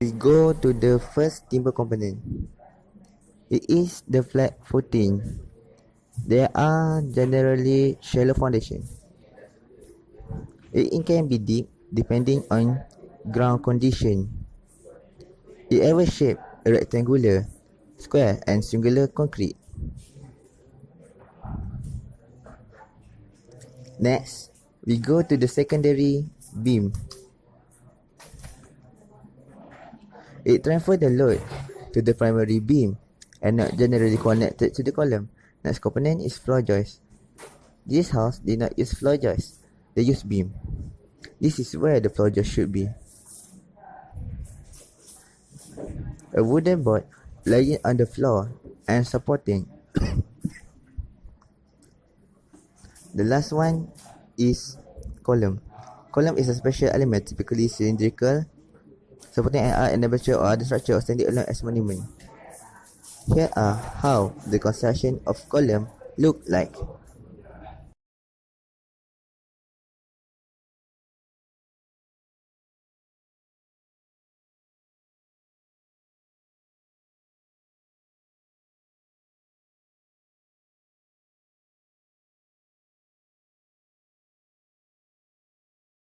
We go to the first timber component. It is the flat footing. There are generally shallow foundation. It can be deep depending on ground condition. It ever shape rectangular, square and singular concrete. Next, we go to the secondary beam. It transfers the load to the primary beam and not generally connected to the column. Next component is floor joist. This house did not use floor joist, they use beam. This is where the floor joist should be. A wooden board laying on the floor and supporting. The last one is column. Column is a special element, typically cylindrical, supporting an art and or other structure or standing alone as monument. Here are how the construction of column look like.